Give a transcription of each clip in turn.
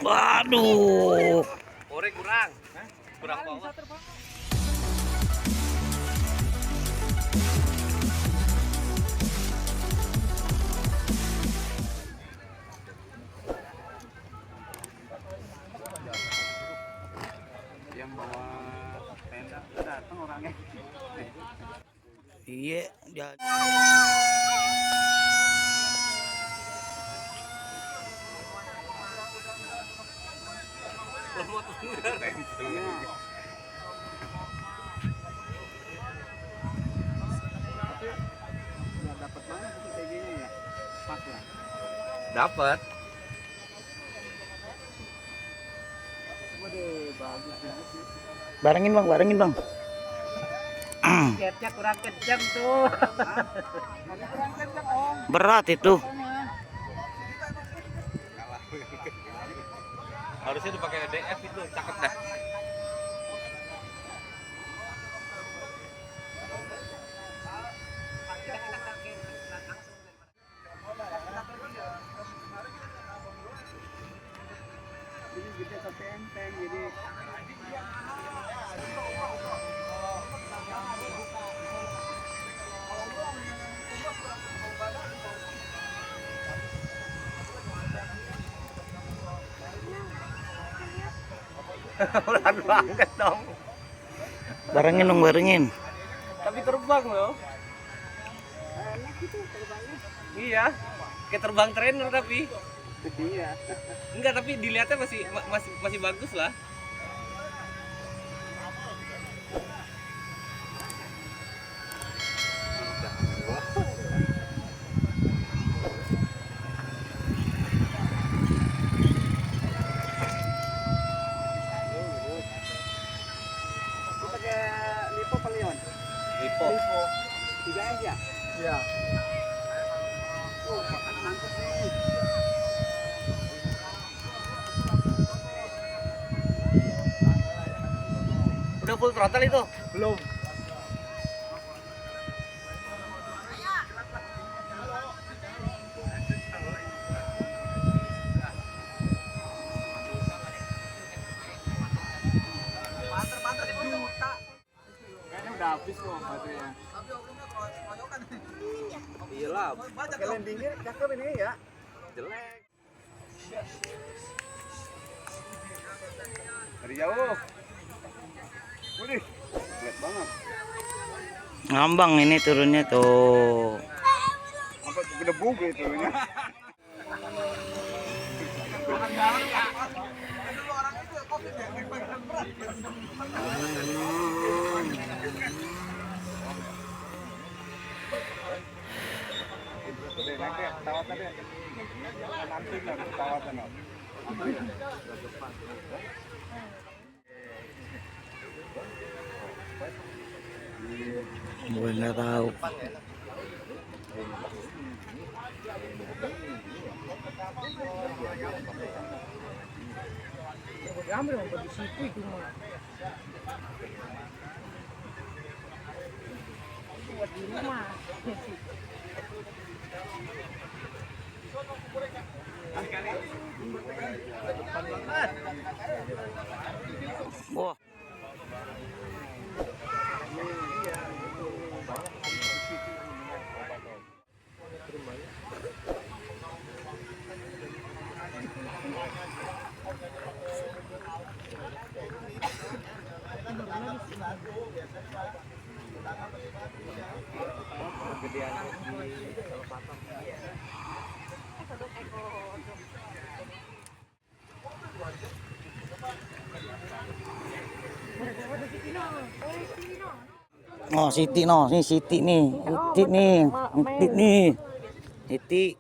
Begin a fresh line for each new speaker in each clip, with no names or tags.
Waduh.
Ore kurang. Kurang bawah. Yang bawa tenda datang orangnya.
Iya, jadi.
Dapat banget sih kayak gini ya. Pas lah.
Dapat.
Waduh, bagus banget sih.
Barengin bang.
Catnya kurang kencang tuh. Kurang kencang om.
Berat itu.
Harusnya dipakai DF itu, cakep dah. Ini gede sampai enteng jadi. Pelan banget dong.
Barengin.
Tapi terbang loh.
Enak gitu terbangnya.
Iya. Kayak terbang trainer tapi.
Iya.
Enggak, tapi dilihatnya masih bagus lah.
Pakai lipo pelion.
Lipo.
Tiga aja.
Iya.
Oh, mantap nih.
Udah full throttle itu?
Belum. Kayaknya udah habis kok baterainya.
Iyalah.
Pakai landingnya cakep ini ya.
Jelek.
Dari jauh. Wih, jelek banget.
Ngambang ini turunnya tuh.
Apa gede bug itu ya? Naik deh, pesawat tadi. Nanti lah pesawat no.
Gue nggak tahu.
Ambil di situ itu mah. Buat di rumah.
Wah. Oh, Siti no, ini Siti nih, Siti nih, Siti.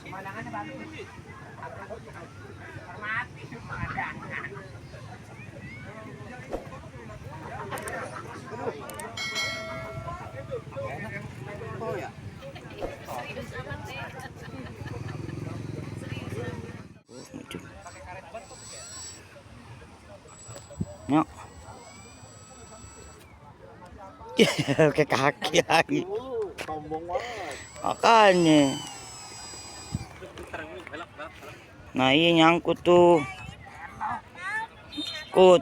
Pemandangannya bagus. Hormati pemandangan.
Ke kaki lagi.
Sombong banget.
Makanya. Nah iya nyangkut tuh. Kut.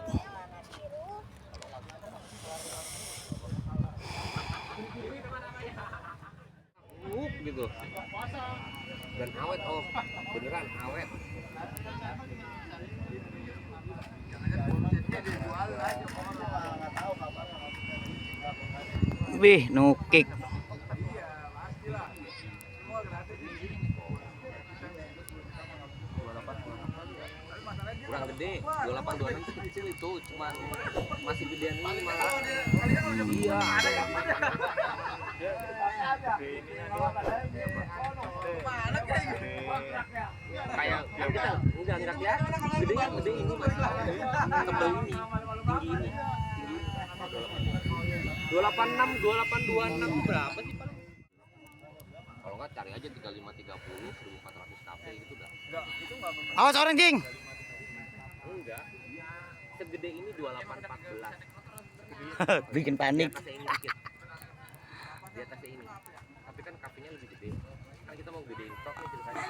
Gitu. Dan awet beneran awet.
Wih, nukik.
Kurang gede, 28 26 itu kecil itu, cuman masih gedean ini malah. Iya. Kayak kita enggak lihat gede ini mas, tebel ini, tinggi ini, 286, 2826 berapa sih paling? Kalau nggak cari aja 3530, 1400 KP gitu dah.
Enggak, itu enggak bener.
Awas orang jing.
Enggak, segede ini 2814.
Bikin
Di
panik.
atasnya ini dikit, di atasnya ini. Tapi kan KP-nya lebih gede. Kan kita mau gedein stok nih ceritanya.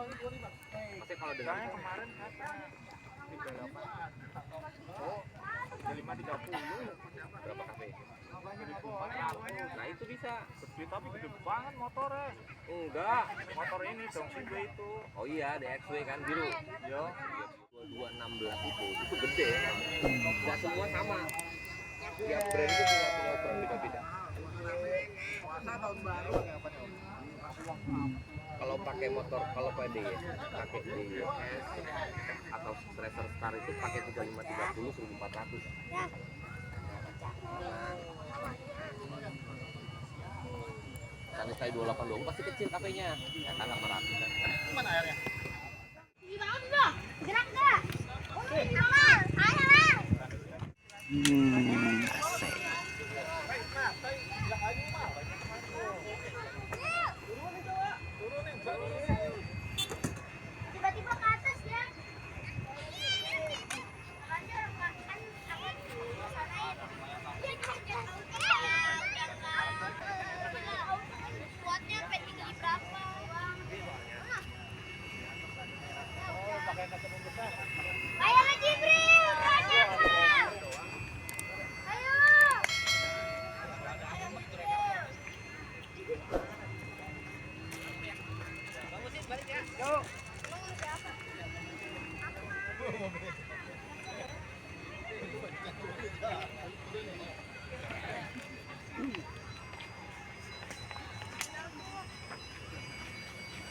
Maksudnya kalau dengan
Kayaknya kemarin kata 38. Oh, 3530.
berapa KP?
1400.
Nah itu bisa.
Gede tapi gede banget motornya.
Enggak.
Motor ini dong Segway itu.
Oh iya, DXW kan biru.
Yo.
2216 itu gede. Enggak semua sama. Tiap brand itu punya ukuran beda-beda. Kalau pakai motor, kalau pakai DS atau Tracer Star itu pakai 3530 1400. Misalnya kayak 282 pasti kecil kafenya. Ya kan nggak merapi kan.
Mana airnya?
Gimana dong? Gerak gak? Amal, ayo lah.
Asik.
Tiba-tiba ke atas ya. Kuatnya tinggi berapa? Ayo lah Jibril, raja. Ayo. Ayo Jibril.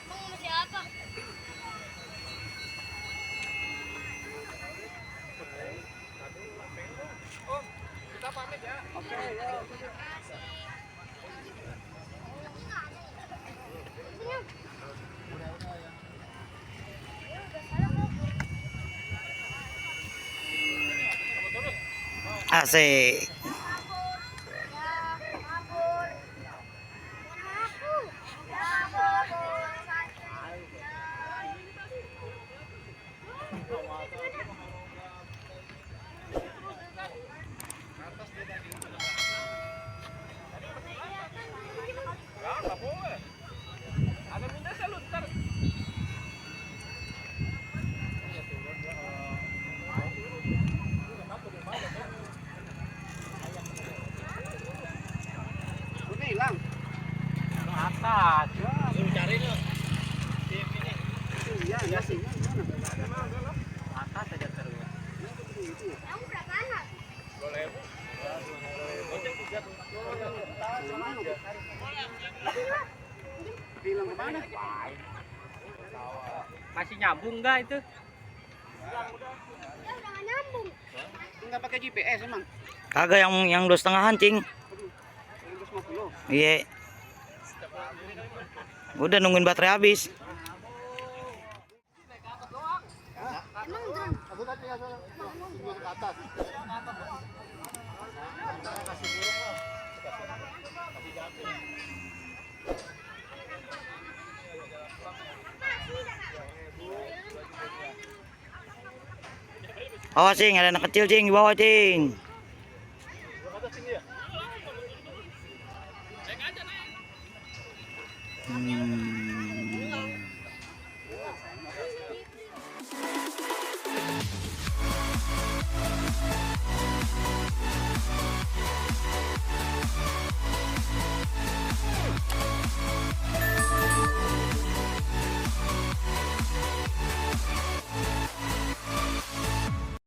Mau siapa?
Kita pamit ya. Oke,
Senyum.
Asik.
enggak boleh. Ada minta saya luntar.
Udah hilang.
Atas. Lu cari lu. Ini.
Iya, enggak sih.
Atas aja terus.
Kamu berapa anak?
2000. Ojek 3 tuh.
Hilang kemana?
Masih nyambung enggak itu?
Ya udah gak nyambung.
Enggak pakai GPS emang.
Kagak yang 2,5 cing.
150.
Iya. Udah nungguin baterai habis.
Emang drone.
Awas cing, ada anak kecil cing di bawah cing.
Kata sini ya?
Hmm.